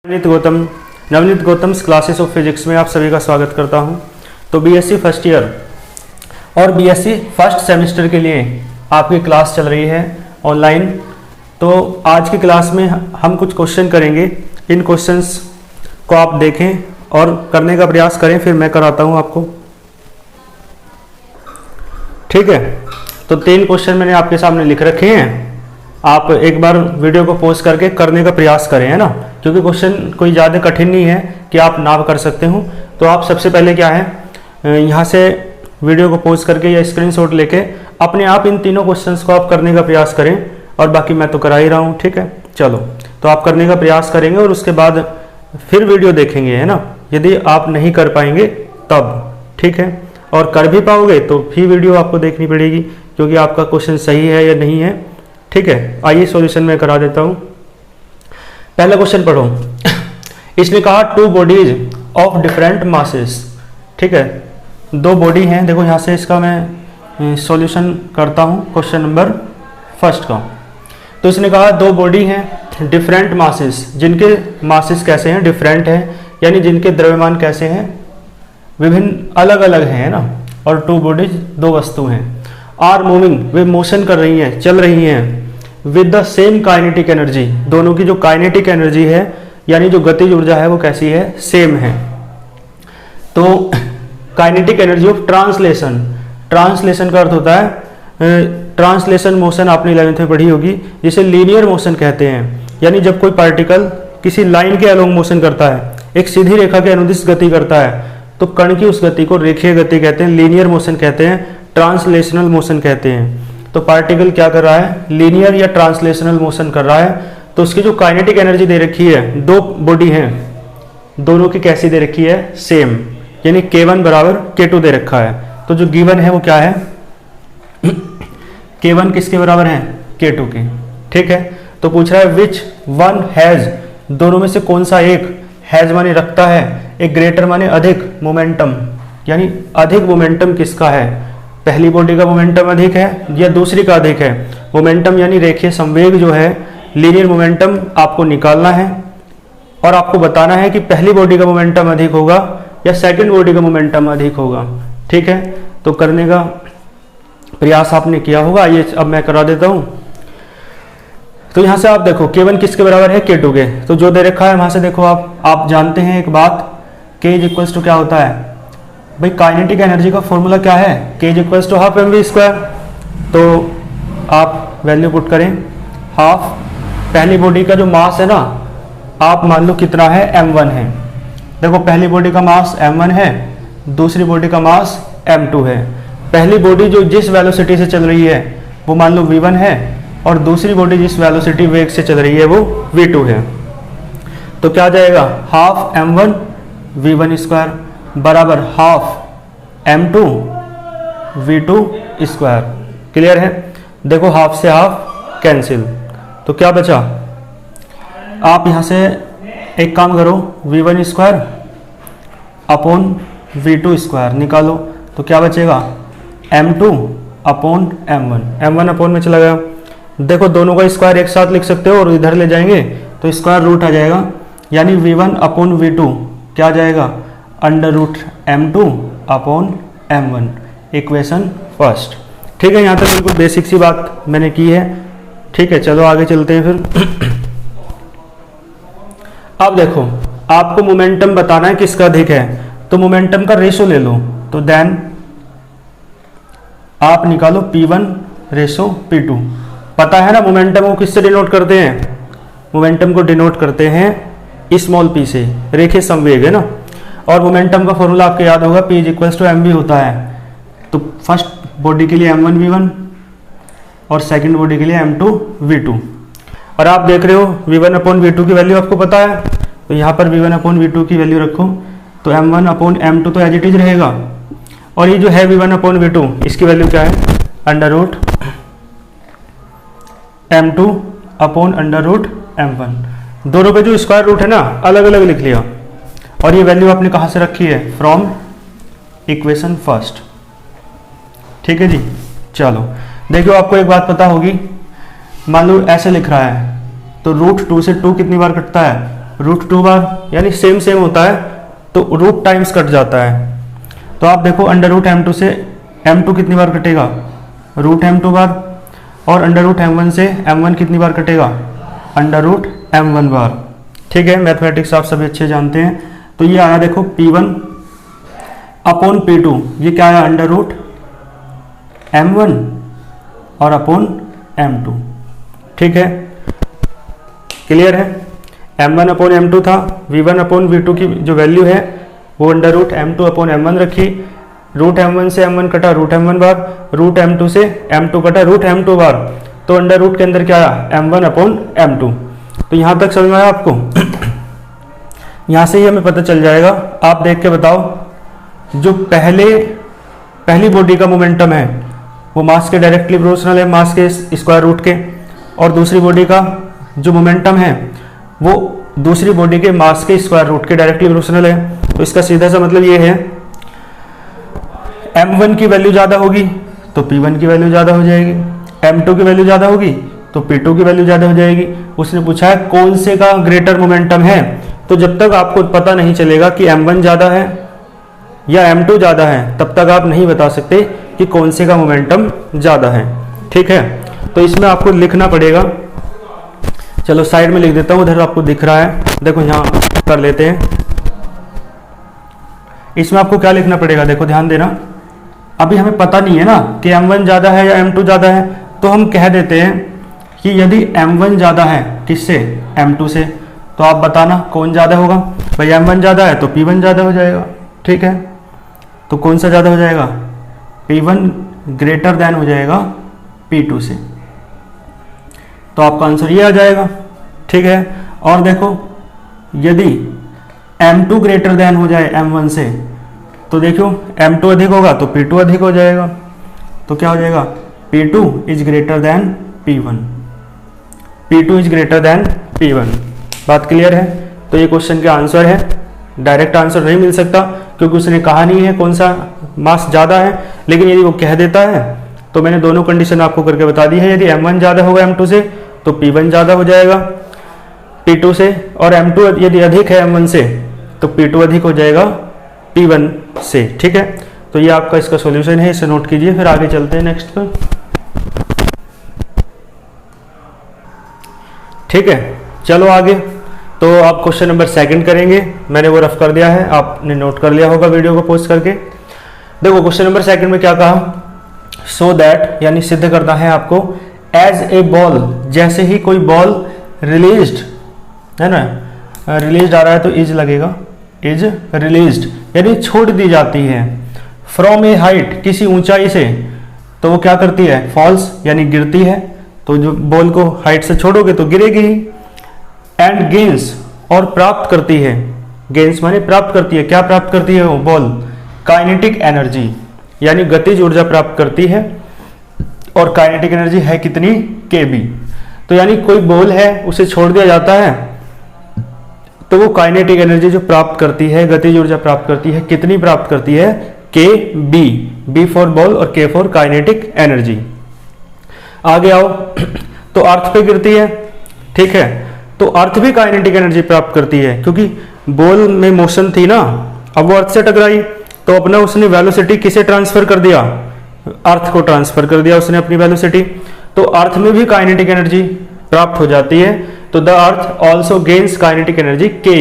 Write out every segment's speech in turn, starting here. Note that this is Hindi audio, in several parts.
Navneet Gautam's classes of physics में आप सभी का स्वागत करता हूं। तो बीएससी फर्स्ट ईयर और बीएससी फर्स्ट सेमेस्टर के लिए आपकी क्लास चल रही है ऑनलाइन। तो आज की क्लास में हम कुछ क्वेश्चन करेंगे। इन क्वेश्चंस को आप देखें और करने का प्रयास करें, फिर मैं कराता हूं आपको। ठीक है, तो 3 क्वेश्चन मैंने आपके सामने लिख रखे हैं। आप एक बार वीडियो को पॉज करके करने का प्रयास करें, है ना, क्योंकि क्वेश्चन कोई ज़्यादा कठिन नहीं है कि आप ना कर सकते हो। तो आप सबसे पहले क्या है, यहाँ से वीडियो को पॉज करके या स्क्रीनशॉट लेके अपने आप इन तीनों क्वेश्चंस को आप करने का प्रयास करें, और बाकी मैं तो करा ही रहा हूँ। ठीक है, चलो, तो आप करने का प्रयास करेंगे और उसके बाद फिर वीडियो देखेंगे, है ना। यदि आप नहीं कर पाएंगे तब, ठीक है, और कर भी पाओगे तो फिर वीडियो आपको देखनी पड़ेगी, क्योंकि आपका क्वेश्चन सही है या नहीं है। ठीक है, आइए सॉल्यूशन में करा देता हूं। पहला क्वेश्चन पढ़ो। इसने कहा 2 बॉडीज ऑफ डिफरेंट मासेस। ठीक है, 2 बॉडी हैं। देखो यहाँ से इसका मैं सॉल्यूशन करता हूं क्वेश्चन नंबर फर्स्ट का। तो इसने कहा 2 बॉडी हैं डिफरेंट मासेस, जिनके मासेस कैसे हैं, डिफरेंट हैं, यानी जिनके द्रव्यमान कैसे हैं, विभिन्न अलग अलग हैं ना। और 2 बॉडीज 2 वस्तु हैं। आर मूविंग, वे मोशन कर रही हैं, चल रही हैं, with the same kinetic energy. दोनों की जो काइनेटिक एनर्जी है, यानी जो गतिज ऊर्जा है, वो कैसी है, सेम है। तो kinetic energy of translation, translation का अर्थ होता है ट्रांसलेशन मोशन, आपने 11th में पढ़ी होगी, जिसे लीनियर मोशन कहते हैं। यानी जब कोई पार्टिकल किसी लाइन के अलोंग मोशन करता है, एक सीधी रेखा के अनुदिश गति करता है, तो कण की उस गति को रेखीय गति कहते हैं, लीनियर मोशन कहते हैं, ट्रांसलेशनल मोशन कहते हैं। तो पार्टिकल क्या कर रहा है, लीनियर या ट्रांसलेशनल मोशन कर रहा है। तो उसकी जो काइनेटिक एनर्जी दे रखी है, 2 बॉडी हैं, दोनों की कैसी दे रखी है, सेम, यानी K1 बराबर K2 दे रखा है। तो जो गिवन है वो क्या है, K1 किसके बराबर है, K2 के। ठीक है, तो पूछ रहा है विच वन हैज, दोनों में से कौन सा एक, हैज माने रखता है, एक ग्रेटर माने अधिक मोमेंटम, यानी अधिक मोमेंटम किसका है, पहली बॉडी का मोमेंटम अधिक है या दूसरी का अधिक है। मोमेंटम यानी रेखीय संवेग जो है, लीनियर मोमेंटम आपको निकालना है और आपको बताना है कि पहली बॉडी का मोमेंटम अधिक होगा या सेकंड बॉडी का मोमेंटम अधिक होगा। ठीक है, तो करने का प्रयास आपने किया होगा। ये अब मैं करा देता हूं। तो यहां से आप देखो K1 किसके बराबर है, K2 के। तो जो दे रखा है वहां से देखो, आप जानते हैं एक बात, K इक्वल्स टू क्या होता है भाई, काइनेटिक एनर्जी का फॉर्मूला क्या है, K equals to half mv²। तो आप वैल्यू पुट करें, हाफ, पहली बॉडी का जो मास है ना, आप मान लो कितना है, m1 है। देखो पहली बॉडी का मास m1 है, दूसरी बॉडी का मास m2 है। पहली बॉडी जो जिस वेलोसिटी से चल रही है वो मान लो v1 है, और दूसरी बॉडी जिस वेलोसिटी वेग से चल रही है वो v2 है। तो क्या जाएगा, हाफ m1 v1² बराबर हाफ m2 v2²। क्लियर है, देखो हाफ से हाफ कैंसिल, तो क्या बचा, आप यहां से एक काम करो, v1² अपॉन v2² निकालो, तो क्या बचेगा, m2 अपॉन m1 अपॉन में चला गया। देखो दोनों का स्क्वायर एक साथ लिख सकते हो और इधर ले जाएंगे तो स्क्वायर रूट आ जाएगा, यानी v1 अपॉन v2 क्या जाएगा, under root m2 upon m1, equation first. ठीक है, यहाँ तक बिल्कुल बेसिक सी बात मैंने की है। ठीक है, चलो आगे चलते हैं फिर। अब देखो आपको मोमेंटम बताना है किसका अधिक है, तो मोमेंटम का रेशो ले लो। तो देन आप निकालो P1 रेशो P2। पता है ना मोमेंटम को किससे डिनोट करते हैं, मोमेंटम को डिनोट करते हैं स्मॉल p से, रेखीय संवेग है ना। और मोमेंटम का फॉर्मूला आपको याद होगा, P इक्वल्स टू mv होता है। तो फर्स्ट बॉडी के लिए m1 v1 और सेकंड बॉडी के लिए m2 v2। और आप देख रहे हो v1 अपॉन v2 की वैल्यू आपको पता है, तो यहाँ पर v1 अपॉन v2 की वैल्यू रखो, तो m1 अपॉन m2 तो एज इट इज रहेगा। और ये जो है v1 अपॉन v2, इसकी वैल्यू क्या है, under root m2 upon under root m1। दोनों पे जो स्क्वायर रूट है ना, अलग अलग लिख लिया। और ये वैल्यू आपने कहाँ से रखी है, फ्रॉम इक्वेशन फर्स्ट। ठीक है जी, चलो देखो आपको एक बात पता होगी, मान लो ऐसे लिख रहा है, तो रूट 2 से 2 कितनी बार कटता है, √2 बार, यानी सेम सेम होता है तो रूट टाइम्स कट जाता है। तो आप देखो √m2 से m2 कितनी बार कटेगा, √m2 बार, और √m1 से m1 कितनी बार कटेगा, √m1 बार। ठीक है, मैथमेटिक्स आप सभी अच्छे जानते हैं। तो ये आया देखो P1 अपॉन P2, ये क्या आया √m1 और अपॉन m2। ठीक है, क्लियर है। m1 अपॉन m2 था, v1 अपॉन v2 की जो वैल्यू है वो √m2 अपॉन m1 रखी, √m1 से m1 कटा √m1 बार, √m2 से m2 कटा √m2 बार, तो अंडर रूट के अंदर क्या आया m1 अपॉन m2। तो यहाँ तक समझ में आया आपको? यहाँ से ही हमें पता चल जाएगा। आप देख के बताओ, जो पहली बॉडी का मोमेंटम है वो मास के डायरेक्टली प्रोपोर्शनल है, मास के स्क्वायर रूट के, और दूसरी बॉडी का जो मोमेंटम है वो दूसरी बॉडी के मास के स्क्वायर रूट के डायरेक्टली प्रोपोर्शनल है। तो इसका सीधा सा मतलब ये है, m1 की वैल्यू ज़्यादा होगी तो p1 की वैल्यू ज़्यादा हो जाएगी, m2 की वैल्यू ज़्यादा होगी तो p2 की वैल्यू ज़्यादा हो जाएगी। उसने पूछा है कौन से का ग्रेटर मोमेंटम है, तो जब तक आपको पता नहीं चलेगा कि m1 ज़्यादा है या m2 ज़्यादा है, तब तक आप नहीं बता सकते कि कौन से का मोमेंटम ज़्यादा है। ठीक है, तो इसमें आपको लिखना पड़ेगा। चलो साइड में लिख देता हूँ, उधर आपको दिख रहा है, देखो यहाँ कर लेते हैं। इसमें आपको क्या लिखना पड़ेगा, देखो ध्यान देना। अभी हमें पता नहीं है ना कि m1 ज़्यादा है या m2 ज़्यादा है, तो हम कह देते हैं कि यदि m1 ज़्यादा है किससे, m2 से, तो आप बताना कौन ज़्यादा होगा। भाई m1 ज़्यादा है तो p1 ज़्यादा हो जाएगा। ठीक है, तो कौन सा ज़्यादा हो जाएगा, p1 ग्रेटर देन हो जाएगा p2 से। तो आपका आंसर ये आ जाएगा। ठीक है, और देखो यदि m2 ग्रेटर देन हो जाए m1 से, तो देखो m2 अधिक होगा तो p2 अधिक हो जाएगा। तो क्या हो जाएगा, p2 is greater than p1, p2 is greater than p1। बात क्लियर है? तो ये क्वेश्चन का आंसर है। डायरेक्ट आंसर नहीं मिल सकता क्योंकि उसने कहा नहीं है कौन सा मास ज़्यादा है, लेकिन यदि वो कह देता है तो मैंने दोनों कंडीशन आपको करके बता दी है। यदि m1 ज़्यादा होगा m2 से तो p1 ज़्यादा हो जाएगा p2 से, और m2 यदि अधिक है m1 से तो p2 अधिक हो जाएगा p1 से। ठीक है, तो ये आपका इसका सॉल्यूशन है, इसे नोट कीजिए। फिर आगे चलते हैं नेक्स्ट पर। ठीक है, चलो आगे। तो आप क्वेश्चन नंबर 2 करेंगे, मैंने वो रफ कर दिया है, आपने नोट कर लिया होगा वीडियो को पॉज करके। देखो क्वेश्चन नंबर 2 में क्या कहा, सो दैट, यानी सिद्ध करना है आपको, एज ए बॉल, जैसे ही कोई बॉल रिलीज्ड है ना, रिलीज्ड आ रहा है तो इज लगेगा, इज रिलीज्ड यानी छोड़ दी जाती है, फ्रॉम ए हाइट, किसी ऊंचाई से, तो वो क्या करती है, फॉल्स यानी गिरती है। तो जो बॉल को हाइट से छोड़ोगे तो गिरेगी ही। एंड गेन्स, और प्राप्त करती है, गेन्स माने प्राप्त करती है, क्या प्राप्त करती है वो बॉल, काइनेटिक एनर्जी, यानी गतिज ऊर्जा प्राप्त करती है। और काइनेटिक एनर्जी है कितनी, kb। तो यानी कोई बॉल है उसे छोड़ दिया जाता है तो वो काइनेटिक एनर्जी जो प्राप्त करती है, गतिज ऊर्जा प्राप्त करती है, कितनी प्राप्त करती है, kb, b फॉर बॉल और k फॉर काइनेटिक एनर्जी। आगे आओ, तो अर्थ पे गिरती है। ठीक है, तो अर्थ भी काइनेटिक एनर्जी प्राप्त करती है क्योंकि बॉल में मोशन थी ना, अब वो अर्थ से टकराई तो अपना उसने वेलोसिटी किसे ट्रांसफर कर दिया, अर्थ को ट्रांसफर कर दिया उसने अपनी वेलोसिटी। तो अर्थ में भी काइनेटिक एनर्जी प्राप्त हो जाती है। तो the earth also gains kinetic energy ke।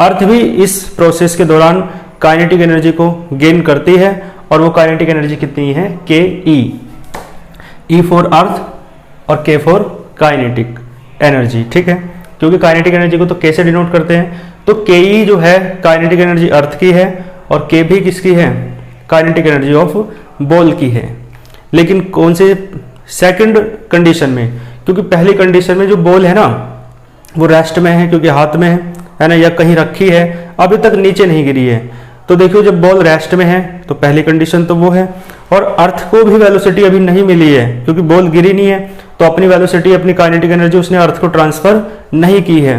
अर्थ भी इस प्रोसेस के दौरान काइनेटिक एनर्जी को गेन करती है, और वो काइनेटिक एनर्जी कितनी है, ke, e फॉर अर्थ और k फॉर काइनेटिक एनर्जी। ठीक है, क्योंकि काइनेटिक एनर्जी को तो k से डिनोट करते हैं, तो ke जो है काइनेटिक एनर्जी अर्थ की है, और k भी किसकी है, काइनेटिक एनर्जी ऑफ बॉल की है। लेकिन कौन से, सेकंड कंडीशन में, क्योंकि पहली कंडीशन में जो बॉल है ना वो रेस्ट में है क्योंकि हाथ में है ना, या कहीं रखी है, अभी तक नीचे नहीं गिरी है। तो देखियो जब बॉल रेस्ट में है तो पहली कंडीशन तो वो है, और अर्थ को भी वेलोसिटी अभी नहीं मिली है क्योंकि बॉल गिरी नहीं है, तो अपनी वेलोसिटी, अपनी काइनेटिक एनर्जी उसने अर्थ को ट्रांसफर नहीं की है।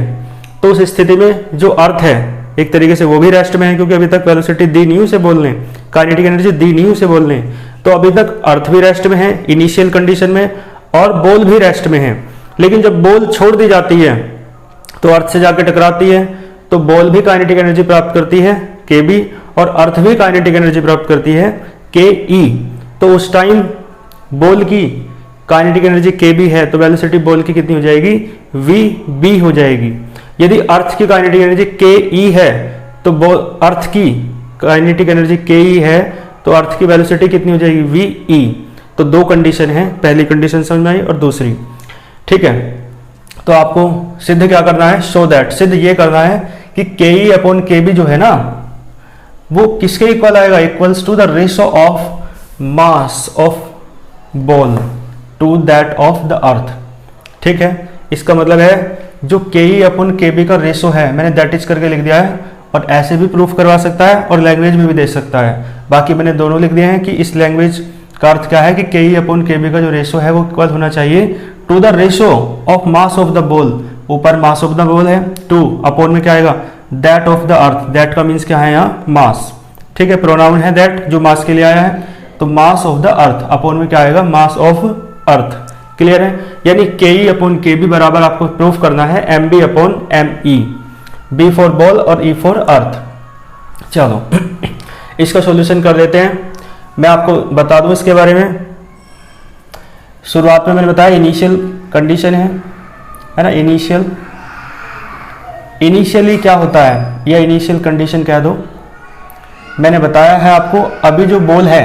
तो उस स्थिति में जो अर्थ है एक तरीके से वो भी रेस्ट में है क्योंकि अभी तक वेलोसिटी दी नहीं उसे बॉल ने, काइनेटिक एनर्जी दी नहीं उसे बॉल ने। तो अभी तक अर्थ भी रेस्ट में है इनिशियल कंडीशन में, और बॉल भी रेस्ट में है। लेकिन जब बॉल छोड़ दी जाती है तो अर्थ से जाकर टकराती है तो बॉल भी काइनेटिक एनर्जी प्राप्त करती है kb, और अर्थ भी काइनेटिक एनर्जी प्राप्त करती है ke। तो उस टाइम बॉल की काइनेटिक एनर्जी kb है तो वेलोसिटी बॉल की कितनी हो जाएगी, vb हो जाएगी। यदि अर्थ की काइनेटिक एनर्जी ke है तो अर्थ की काइनेटिक एनर्जी ke है तो अर्थ की वेलोसिटी कितनी हो जाएगी, ve। तो दो कंडीशन है, पहली कंडीशन समझ में आई और दूसरी, ठीक है। तो आपको सिद्ध क्या करना है, शो दैट, सिद्ध ये करना है कि ke अपॉन kb जो है ना वो किसके इक्वल आएगा, equals to the ratio of mass of ball to that of the earth, ठीक है। इसका मतलब है जो ke अपॉन kb का रेशो है, मैंने दैट इज करके लिख दिया है, और ऐसे भी प्रूफ करवा सकता है और लैंग्वेज में भी दे सकता है। बाकी मैंने दोनों लिख दिए हैं कि इस लैंग्वेज का अर्थ क्या है कि ke अपॉन kb का जो रेशो है वो इक्वल होना चाहिए to the ratio of mass of the ball, ऊपर मास ऑफ द बॉल है, टू अपॉन में क्या आएगा, that of the earth, that का मीन्स क्या है यहाँ, मास, ठीक है। प्रोनाउन है दैट जो मास के लिए आया है, तो मास ऑफ द अर्थ अपॉन में क्या आएगा, मास ऑफ अर्थ, क्लियर है। यानी ke अपॉन kb बराबर आपको प्रूफ करना है mb upon me, b for ball और e फॉर अर्थ। चलो इसका सॉल्यूशन कर लेते हैं। मैं आपको बता दूं इसके बारे में, शुरुआत में मैंने बताया इनिशियल कंडीशन है ना, इनिशियली क्या होता है या इनिशियल कंडीशन कह दो। मैंने बताया है आपको अभी जो बॉल है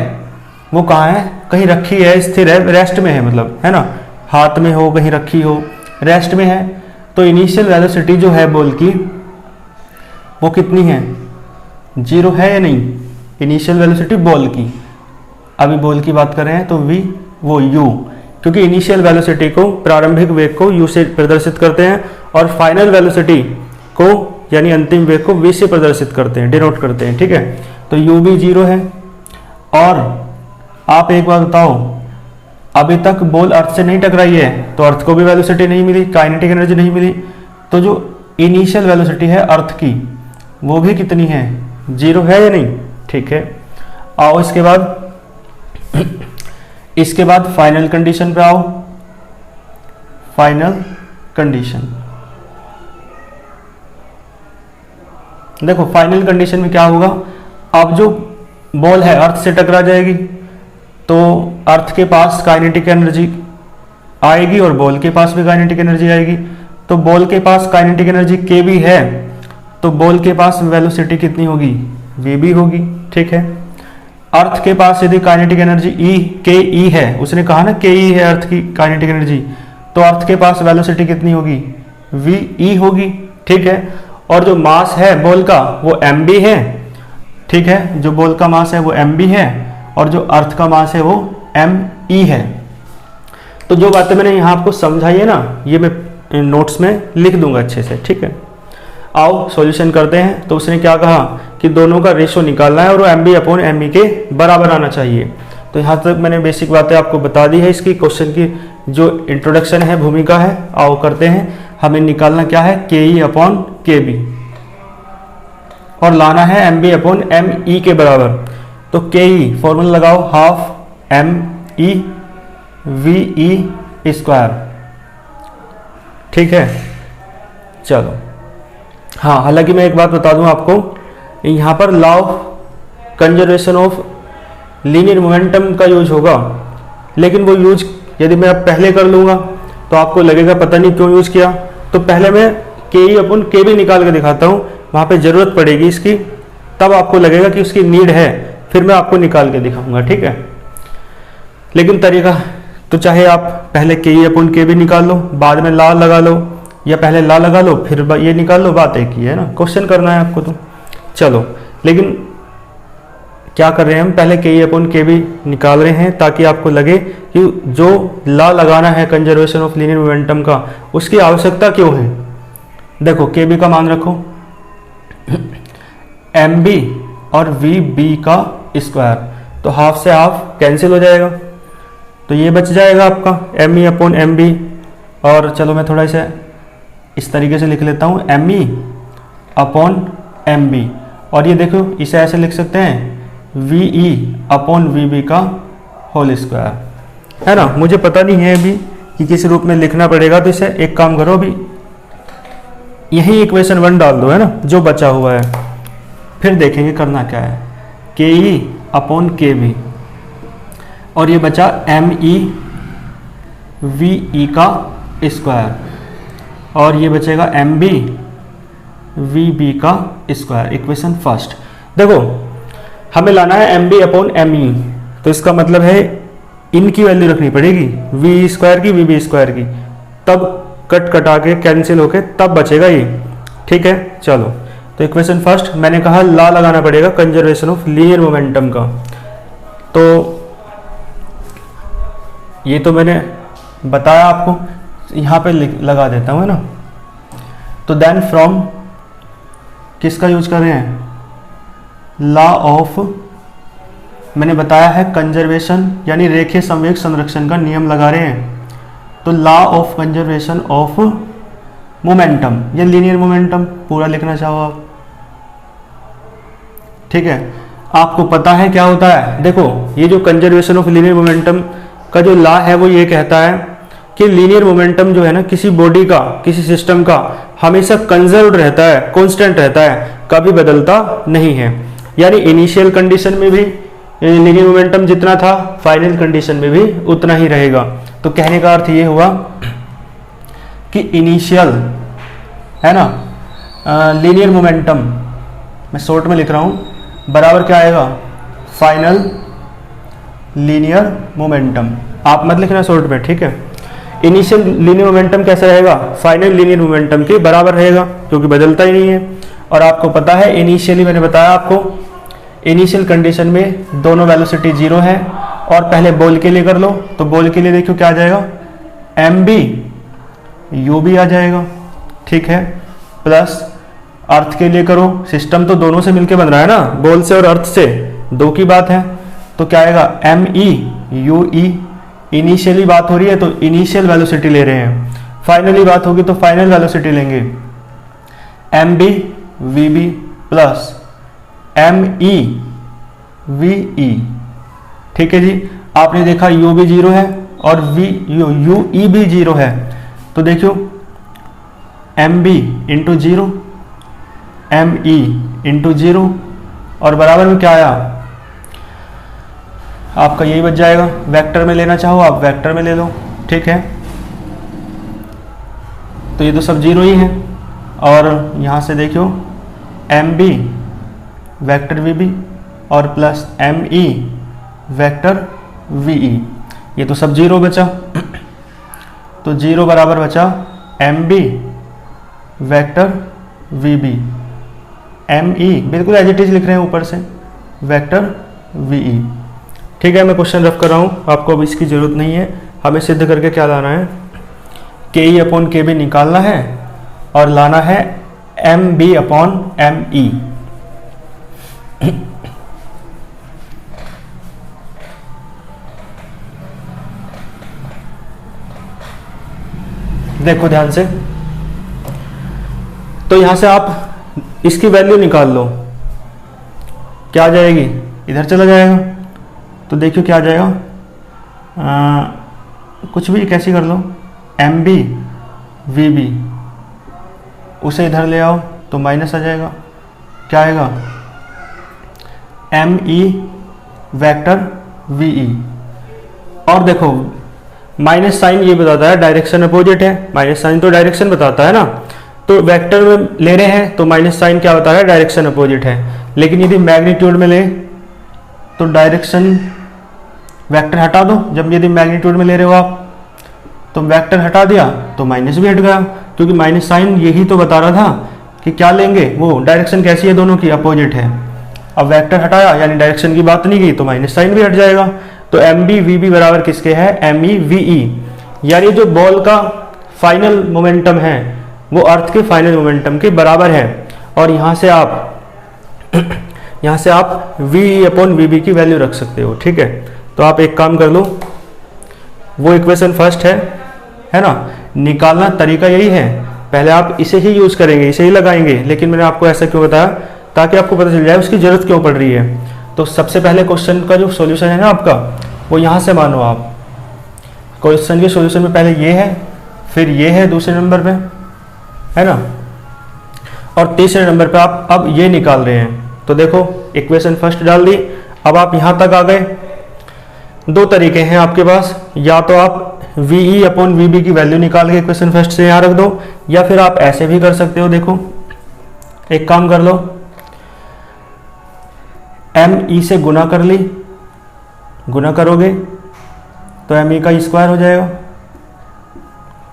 वो कहाँ है, कहीं रखी है, स्थिर है, रेस्ट में है, मतलब है ना, हाथ में हो, कहीं रखी हो, रेस्ट में है। तो इनिशियल वेलोसिटी जो है बॉल की वो कितनी है, 0 है या नहीं, इनिशियल वेलोसिटी बॉल की, अभी बॉल की बात कर रहे हैं तो v वो u, क्योंकि इनिशियल वेलोसिटी को, प्रारंभिक वेग को u से प्रदर्शित करते हैं और फाइनल वेलोसिटी को यानी अंतिम वेग को v से प्रदर्शित करते हैं, डिनोट करते हैं, ठीक है। तो u भी 0 है। और आप एक बात बताओ, अभी तक बॉल अर्थ से नहीं टकराई है तो अर्थ को भी वेलोसिटी नहीं मिली, काइनेटिक एनर्जी नहीं मिली, तो जो इनिशियल वेलोसिटी है अर्थ की वो भी कितनी है, 0 है या नहीं, ठीक है। आओ इसके बाद फाइनल कंडीशन पे आओ। फाइनल कंडीशन देखो, फाइनल कंडीशन में क्या होगा, अब जो बॉल है अर्थ से टकरा जाएगी तो अर्थ के पास काइनेटिक एनर्जी आएगी और बॉल के पास भी काइनेटिक एनर्जी आएगी। तो बॉल के पास काइनेटिक एनर्जी kb है तो बॉल के पास वेलोसिटी कितनी होगी, vb होगी, ठीक है। अर्थ के पास यदि काइनेटिक एनर्जी ke है, उसने कहा ना ke है अर्थ की काइनेटिक एनर्जी, तो अर्थ के पास वेलोसिटी कितनी होगी, ve होगी, ठीक है। और जो मास है बॉल का वो mb है, ठीक है, जो बॉल का मास है वो mb है और जो अर्थ का मास है वो me है। तो जो बातें मैंने यहाँ आपको समझाई है ना, ये मैं नोट्स में लिख दूंगा अच्छे से, ठीक है। आओ सॉल्यूशन करते हैं। तो उसने क्या कहा कि दोनों का रेशो निकालना है और वो mb अपॉन me के बराबर आना चाहिए। तो यहाँ तक मैंने बेसिक बातें आपको बता दी है, इसकी क्वेश्चन की जो इंट्रोडक्शन है, भूमिका है। आओ करते हैं। हमें निकालना क्या है, ke अपॉन kb और लाना है mb अपॉन me के बराबर। तो ke फॉर्मूला लगाओ, हाफ me ve स्क्वायर, ठीक है। चलो हाँ, हालांकि मैं एक बात बता दूं आपको, यहाँ पर law of conservation of linear momentum का यूज होगा, लेकिन वो यूज यदि मैं अब पहले कर लूँगा तो आपको लगेगा पता नहीं क्यों यूज किया। तो पहले मैं ke अपॉन kb निकाल के दिखाता हूँ, वहाँ पे ज़रूरत पड़ेगी इसकी, तब आपको लगेगा कि उसकी नीड है, फिर मैं आपको निकाल के दिखाऊंगा, ठीक है। लेकिन तरीका तो चाहे आप पहले ke अपॉन kb निकाल लो, बाद में ला लगा लो, या पहले ला लगा लो फिर ये निकाल लो, बात एक ही है ना, क्वेश्चन करना है आपको। तो चलो, लेकिन क्या कर रहे हैं हम, पहले ke अपॉन kb निकाल रहे हैं ताकि आपको लगे कि जो ला लगाना है कंजर्वेशन ऑफ लीनियर मोमेंटम का, उसकी आवश्यकता क्यों है। देखो kb का मान रखो mb और vb का स्क्वायर, तो हाफ से हाफ कैंसिल हो जाएगा, तो ये बच जाएगा आपका me अपॉन mb। और चलो मैं थोड़ा इसे इस तरीके से लिख लेता हूँ, me अपॉन mb, और ये देखो इसे ऐसे लिख सकते हैं ve अपॉन vb का होल स्क्वायर, है ना। मुझे पता नहीं है अभी कि किस रूप में लिखना पड़ेगा, तो इसे एक काम करो, अभी यही इक्वेशन 1 डाल दो, है ना, जो बचा हुआ है। फिर देखेंगे करना क्या है, के ई अपॉन के बी, और ये बचा एम ई वी ई का स्क्वायर, और ये बचेगा एम बी वी बी का स्क्वायर। इक्वेशन फर्स्ट देखो, हमें लाना है M B upon M E, तो इसका मतलब है इनकी वैल्यू रखनी पड़ेगी, वी स्क्वायर की वी बी स्क्वायर की, तब कट कटा के कैंसिल होके तब बचेगा ये। ठीक है, चलो तो इक्वेशन फर्स्ट मैंने कहा ला लगाना पड़ेगा कंजर्वेशन ऑफ लीनियर मोमेंटम का, तो ये तो मैंने बताया आपको, यहाँ पे लगा देता हूँ, है ना। तो देन फ्रॉम किसका यूज कर रहे हैं, लॉ ऑफ, मैंने बताया है कंजर्वेशन यानी रेखीय संवेग संरक्षण का नियम लगा रहे हैं, तो law of conservation of momentum या लीनियर मोमेंटम पूरा लिखना चाहो आप। ठीक है, आपको पता है क्या होता है, देखो ये जो कंजर्वेशन ऑफ लीनियर मोमेंटम का जो लॉ है वो ये कहता है कि लीनियर मोमेंटम जो है ना किसी बॉडी का, किसी सिस्टम का हमेशा कंजर्व्ड रहता है, कांस्टेंट रहता है, कभी बदलता नहीं है। यानी इनिशियल कंडीशन में भी लीनियर मोमेंटम जितना था फाइनल कंडीशन में भी उतना ही रहेगा। तो कहने का अर्थ ये हुआ कि इनिशियल, है ना, लीनियर मोमेंटम, मैं शॉर्ट में लिख रहा हूं, बराबर क्या आएगा, फाइनल लीनियर मोमेंटम। आप मत लिखना शॉर्ट में, ठीक है। इनिशियल लीनियर मोमेंटम कैसा रहेगा, फाइनल लीनियर मोमेंटम के बराबर रहेगा, क्योंकि बदलता ही नहीं है। और आपको पता है इनिशियली मैंने बताया आपको, इनिशियल कंडीशन में दोनों वेलोसिटी 0 है, और पहले बॉल के लिए कर लो, तो बॉल के लिए देखो क्या आ जाएगा, एम बी यू बी आ जाएगा। ठीक है, प्लस अर्थ के लिए करो, सिस्टम तो दोनों से मिलके बन रहा है ना, बॉल से और अर्थ से, दो की बात है, तो क्या आएगा, M E U E. Initially बात हो रही है तो इनिशियल वेलोसिटी ले रहे हैं, फाइनली बात होगी तो फाइनल वेलोसिटी लेंगे, M B V B plus M E V E. ठीक है जी, आपने देखा यू भी 0 है और वी यू ई भी 0 है, तो देखियो M B into 0 M E into 0, और बराबर में क्या आया आपका, यही बच जाएगा। वेक्टर में लेना चाहो आप वेक्टर में ले लो, ठीक है। तो ये तो सब 0 ही है, और यहाँ से देखियो M B vector V B और plus M E vector V E, ये तो सब 0 बचा। तो 0 बराबर बचा M B vector V B, M E बिल्कुल एज इट इज लिख रहे हैं ऊपर से, वेक्टर वी ई। ठीक है, मैं क्वेश्चन रफ कर रहा हूँ, आपको अब इसकी ज़रूरत नहीं है। हमें सिद्ध करके क्या लाना है, के ई अपॉन के बी निकालना है और लाना है M B upon M E. देखो ध्यान से, तो यहां से आप इसकी वैल्यू निकाल लो, क्या आ जाएगी, इधर चला जाएगा, तो देखियो क्या आ जाएगा, कुछ भी कैसी कर लो, एम बी वी बी, उसे इधर ले आओ तो माइनस आ जाएगा, क्या आएगा, M E vector V E. और देखो माइनस साइन ये बताता है डायरेक्शन अपोजिट है, माइनस साइन तो डायरेक्शन बताता है ना, तो वेक्टर में ले रहे हैं तो माइनस साइन क्या होता है, डायरेक्शन अपोजिट है। लेकिन यदि मैग्नीट्यूड में ले तो डायरेक्शन वेक्टर हटा दो, जब यदि मैग्नीट्यूड में ले रहे हो आप तो वेक्टर हटा दिया तो माइनस भी हट गया, क्योंकि माइनस साइन यही तो बता रहा था कि क्या लेंगे, वो डायरेक्शन कैसी है, दोनों की अपोजिट है। अब वेक्टर हटाया यानी डायरेक्शन की बात नहीं की, तो माइनस साइन भी हट जाएगा। तो एम बी वी बी बराबर किसके है, एम ई वी ई, यानी जो बॉल का फाइनल मोमेंटम है वो अर्थ के फाइनल मोमेंटम के बराबर है। और यहाँ से आप वी अपॉन वी बी की वैल्यू रख सकते हो, ठीक है। तो आप एक काम कर लो, वो इक्वेशन फर्स्ट है ना, निकालना तरीका यही है, पहले आप इसे ही यूज करेंगे, इसे ही लगाएंगे, लेकिन मैंने आपको ऐसा क्यों बताया, ताकि आपको पता चल जाए उसकी जरूरत क्यों पड़ रही है। तो सबसे पहले क्वेश्चन का जो सॉल्यूशन है ना आपका, वो यहाँ से मानो आप, क्वेश्चन के सॉल्यूशन में पहले ये है, फिर ये है दूसरे नंबर पे, है ना, और तीसरे नंबर पे आप अब ये निकाल रहे हैं। तो देखो इक्वेशन फर्स्ट डाल दी, अब आप यहाँ तक आ गए। दो तरीके हैं आपके पास, या तो आप VE अपॉन VB की वैल्यू निकाल के इक्वेशन फर्स्ट से यहाँ रख दो, या फिर आप ऐसे भी कर सकते हो। देखो एक काम कर लो, ME से गुना कर ली, गुना करोगे तो ME का स्क्वायर हो जाएगा।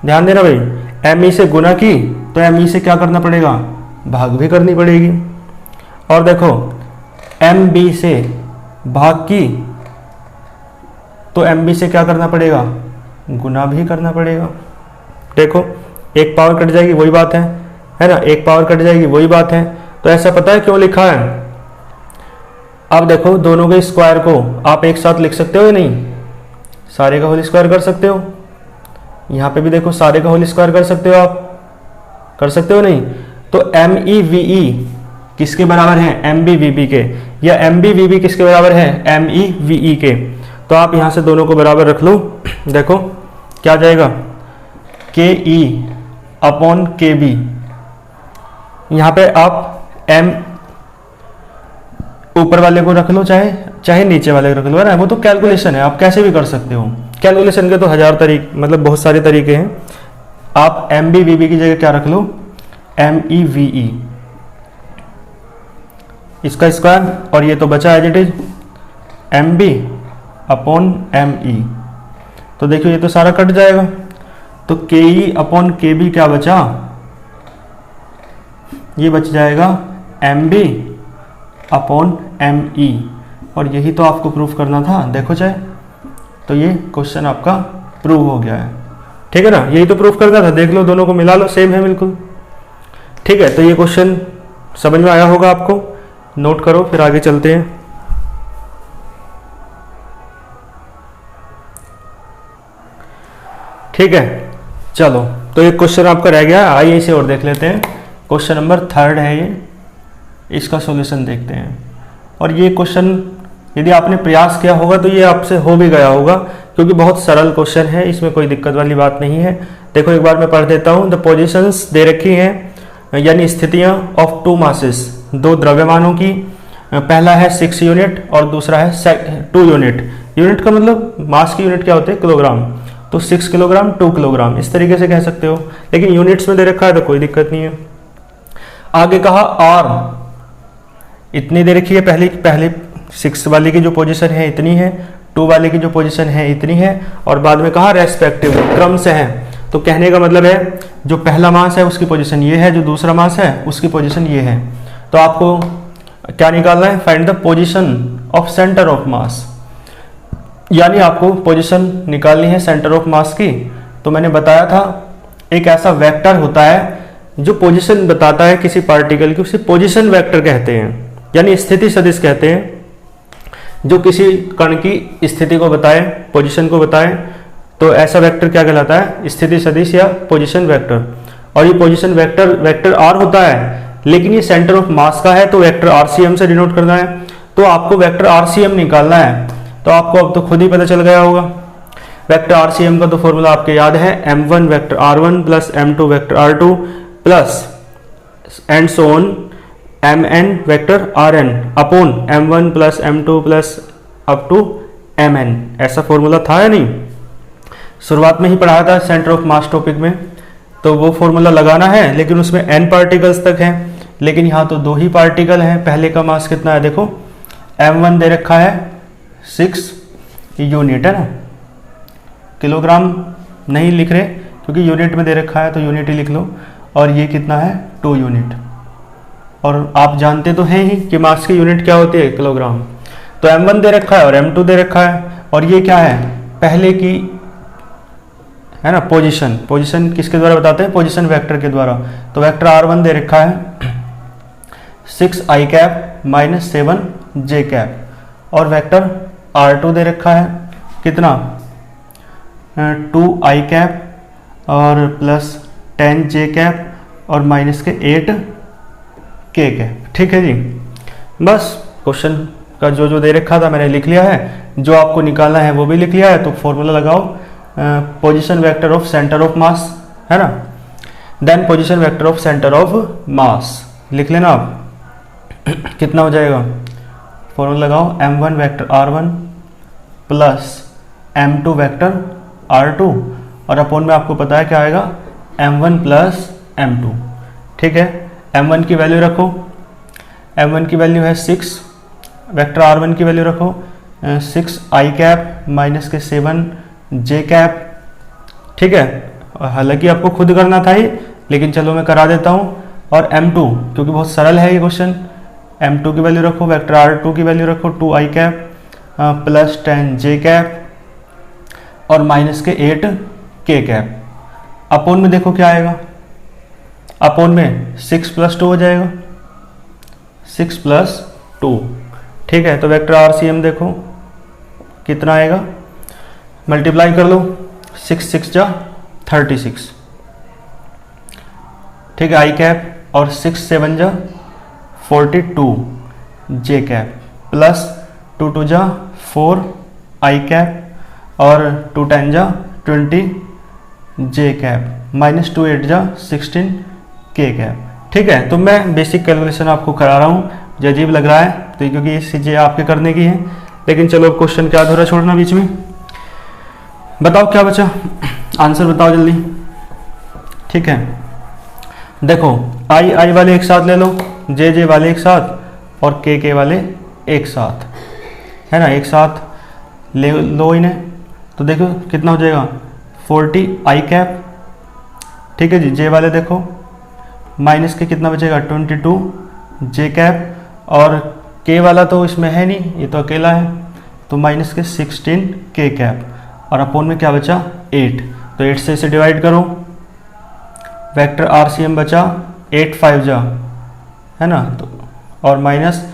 ध्यान देना भाई, ME से गुना की तो ME से क्या करना पड़ेगा, भाग भी करनी पड़ेगी। और देखो MB से भाग की तो MB से क्या करना पड़ेगा, गुना भी करना पड़ेगा। देखो एक पावर कट जाएगी वही बात है ना, एक पावर कट जाएगी वही बात है। तो ऐसा पता है क्यों लिखा है। अब देखो दोनों के स्क्वायर को आप एक साथ लिख सकते हो या नहीं, सारे का होल स्क्वायर कर सकते हो। यहाँ पे भी देखो सारे का होल स्क्वायर कर सकते हो, आप कर सकते हो नहीं। तो ME VE किसके बराबर है, MB VB के, या MB VB किसके बराबर है, ME VE के। तो आप यहाँ से दोनों को बराबर रख लो। देखो क्या आ जाएगा, KE अपॉन KB। यहाँ पे आप M ऊपर वाले को रख लो, चाहे नीचे वाले को रख लो, है ना, वो तो कैलकुलेशन है, आप कैसे भी कर सकते हो। कैलकुलेशन के तो हजार तरीके, मतलब बहुत सारे तरीके हैं। आप MB VB की जगह क्या रख लो, ME VE, इसका स्क्वायर, और ये तो बचा as it is MB upon ME। तो देखिए ये तो सारा कट जाएगा, तो KE अपॉन KB क्या बचा, ये बच जाएगा MB अपॉन ME। और यही तो आपको प्रूफ करना था, देखो चाहे। तो ये क्वेश्चन आपका प्रूव हो गया है, ठीक है ना, यही तो प्रूफ करना था। देख लो दोनों को मिला लो, सेम है बिल्कुल, ठीक है। तो ये क्वेश्चन समझ में आया होगा आपको, नोट करो, फिर आगे चलते हैं। ठीक है, चलो तो एक क्वेश्चन आपका रह गया, आइए इसे और देख लेते हैं। क्वेश्चन नंबर 3 है ये, इसका सॉल्यूशन देखते हैं। और ये क्वेश्चन यदि आपने प्रयास किया होगा तो ये आपसे हो भी गया होगा, क्योंकि बहुत सरल क्वेश्चन है, इसमें कोई दिक्कत वाली बात नहीं है। देखो एक बार मैं पढ़ देता हूँ। द पोजीशंस दे रखी हैं, यानी स्थितियाँ ऑफ 2 मासेस, 2 द्रव्यमानों की। पहला है 6 यूनिट और दूसरा है 2 यूनिट। यूनिट का मतलब मास की यूनिट क्या होते हैं, किलोग्राम। तो 6 किलोग्राम 2 किलोग्राम इस तरीके से कह सकते हो, लेकिन यूनिट्स में दे रखा है तो कोई दिक्कत नहीं है। आगे कहा आर इतनी दे रखी है, पहले 6 वाले की जो पोजीशन है इतनी है, 2 वाले की जो पोजीशन है इतनी है, और बाद में कहा रेस्पेक्टिव क्रम से है। तो कहने का मतलब है जो पहला मास है उसकी पोजीशन ये है, जो दूसरा मास है उसकी पोजीशन ये है। तो आपको क्या निकालना है, find the position of centre of मास, यानी आपको पोजीशन निकालनी है सेंटर ऑफ मास की। तो मैंने बताया था एक ऐसा वेक्टर होता है जो पोजीशन बताता है किसी पार्टिकल की, उसे पोजीशन वेक्टर कहते हैं, यानी स्थिति सदिश कहते हैं, जो किसी कण की स्थिति को बताए, पोजीशन को बताए। तो ऐसा वेक्टर क्या कहलाता है, स्थिति सदिश या पोजीशन वेक्टर। और ये पोजीशन वेक्टर आर होता है, लेकिन ये सेंटर ऑफ मास का है, तो वेक्टर RCM से डिनोट करना है। तो आपको वेक्टर RCM निकालना है, तो आपको अब तो खुद ही पता चल गया होगा। वेक्टर RCM का तो फॉर्मूला आपके याद है, M1 vector R1 plus M2 vector R2 plus and so on Mn vector Rn upon M1 plus M2 plus up to Mn। ऐसा फॉर्मूला था या नहीं, शुरुआत में ही पढ़ाया था सेंटर ऑफ मास टॉपिक में। तो वो फॉर्मूला लगाना है, लेकिन उसमें n पार्टिकल्स तक है, लेकिन यहाँ तो 2 ही पार्टिकल हैं। पहले का मास कितना है, देखो M1 दे रखा है 6 यूनिट, है ना, किलोग्राम नहीं लिख रहे क्योंकि यूनिट में दे रखा है, तो यूनिट ही लिख लो। और ये कितना है, 2 यूनिट। और आप जानते तो हैं ही कि मास की यूनिट क्या होती है, किलोग्राम। तो M1 दे रखा है और M2 दे रखा है, और ये क्या है, पहले की, है ना, पोजीशन किसके द्वारा बताते हैं, पोजीशन वेक्टर के द्वारा। तो वेक्टर R1 दे रखा है 6i cap minus 7j cap, और वेक्टर R2 दे रखा है कितना, 2i कैप और प्लस 10j कैप और माइनस के 8k कैप। ठीक है जी, बस क्वेश्चन का जो दे रखा था मैंने लिख लिया है, जो आपको निकालना है वो भी लिख लिया है। तो फॉर्मूला लगाओ, position vector of centre of mass, है ना। Then position vector of centre of mass, लिख लेना आप। कितना हो जाएगा, फॉर्मूला लगाओ, m1 vector r1 plus m2 vector r2 और अपॉन में आपको पता है क्या आएगा, m1 प्लस m2। ठीक है, m1 की वैल्यू रखो, m1 की वैल्यू है 6, वेक्टर r1 की वैल्यू रखो 6 i कैप माइनस के 7 j कैप। ठीक है, हालांकि आपको खुद करना था ही, लेकिन चलो मैं करा देता हूँ। और m2 क्योंकि बहुत सरल है ये क्वेश्चन, m2 की वैल्यू रखो, वेक्टर r2 की वैल्यू रखो 2 i cap plus 10 j cap और माइनस के 8 k कैप। अपोन में देखो क्या आएगा, अपोन में 6 प्लस 2 हो जाएगा, 6 प्लस 2। ठीक है, तो वेक्टर RCM देखो कितना आएगा, मल्टीप्लाई कर लो, 6 6 जा 36। ठीक है, आई कैप और 6 7 जा 42 जे कैप प्लस 2 2 जा 4 आई कैप और 2 10 जा 20 जे कैप माइनस 2 8 जा 16 के कैप। ठीक है, तो मैं बेसिक कैलकुलेशन आपको करा रहा हूँ, जो अजीब लग रहा है तो क्योंकि ये चीज़ें आपके करने की है, लेकिन चलो क्वेश्चन क्या अधूरा छोड़ना बीच में। बताओ क्या बचा, आंसर बताओ जल्दी। ठीक है, देखो आई वाले एक साथ ले लो, जे वाले एक साथ और के वाले एक साथ, है ना, एक साथ ले लो इन्हें। तो देखो कितना हो जाएगा 40 आई कैप। ठीक है जी, जे वाले देखो माइनस के कितना बचेगा 22 जे कैप और के वाला तो इसमें है नहीं, ये तो अकेला है, तो माइनस के 16 के कैप और अपोन में क्या बचा 8। तो 8 से इसे डिवाइड करो, वेक्टर RCM बचा 8 5 जा, है ना, तो और माइनस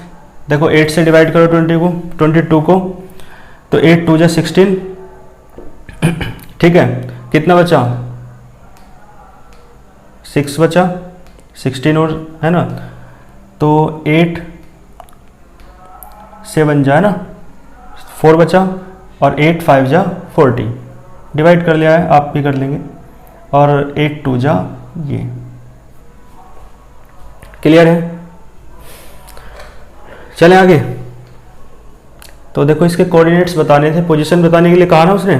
देखो 8 से डिवाइड करो 22 को, तो 8 2 जा 16। ठीक है, कितना बचा 6 बचा, 16 और, है ना, तो 8 7 जा, है ना, 4 बचा और 8 5 जा 40, डिवाइड कर लिया है, आप भी कर लेंगे, और 8 2 जा ये। क्लियर है, चलें आगे। तो देखो इसके कोऑर्डिनेट्स बताने थे, पोजीशन बताने के लिए कहा ना उसने,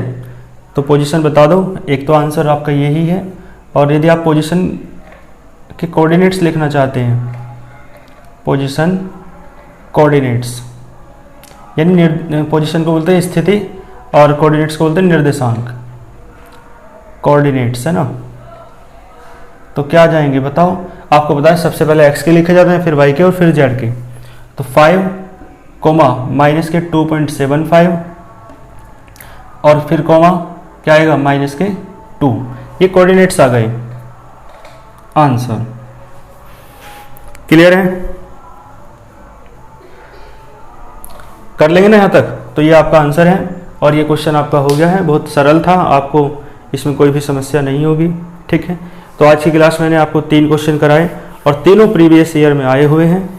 तो पोजीशन बता दो। एक तो आंसर आपका यही है, और यदि आप पोजीशन के कोऑर्डिनेट्स लिखना चाहते हैं, पोजीशन कोऑर्डिनेट्स यानी पोजीशन को बोलते हैं स्थिति और कोऑर्डिनेट्स को बोलते हैं निर्देशांक, कोऑर्डिनेट्स, है ना। तो क्या जाएंगे बताओ, आपको पता है सबसे पहले x के लिखे जाते हैं, फिर y के और फिर z के। तो 5 कोमा माइनस के 2.75 और फिर कोमा क्या आएगा माइनस के 2, ये कोऑर्डिनेट्स आ गए, आंसर। क्लियर है, कर लेंगे ना यहाँ तक। तो ये आपका आंसर है और ये क्वेश्चन आपका हो गया है, बहुत सरल था, आपको इसमें कोई भी समस्या नहीं होगी। ठीक है, तो आज की क्लास मैंने आपको 3 क्वेश्चन कराए और तीनों प्रीवियस ईयर में आए हुए हैं।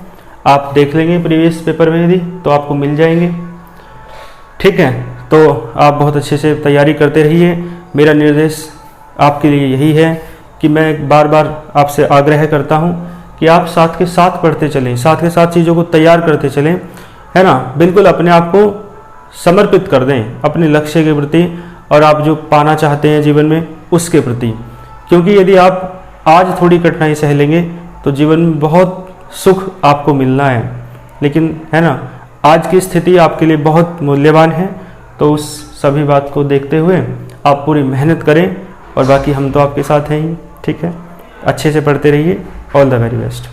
आप देख लेंगे प्रीवियस पेपर में यदि, तो आपको मिल जाएंगे। ठीक है, तो आप बहुत अच्छे से तैयारी करते रहिए। मेरा निर्देश आपके लिए यही है कि मैं बार बार आपसे आग्रह करता हूँ कि आप साथ के साथ पढ़ते चलें, साथ के साथ चीज़ों को तैयार करते चलें, है ना। बिल्कुल अपने आप को समर्पित कर दें अपने लक्ष्य के प्रति और आप जो पाना चाहते हैं जीवन में उसके प्रति, क्योंकि यदि आप आज थोड़ी कठिनाई सह लेंगे तो जीवन में बहुत सुख आपको मिलना है, लेकिन है ना आज की स्थिति आपके लिए बहुत मूल्यवान है। तो उस सभी बात को देखते हुए आप पूरी मेहनत करें और बाकी हम तो आपके साथ हैं ही। ठीक है, अच्छे से पढ़ते रहिए। All the very best.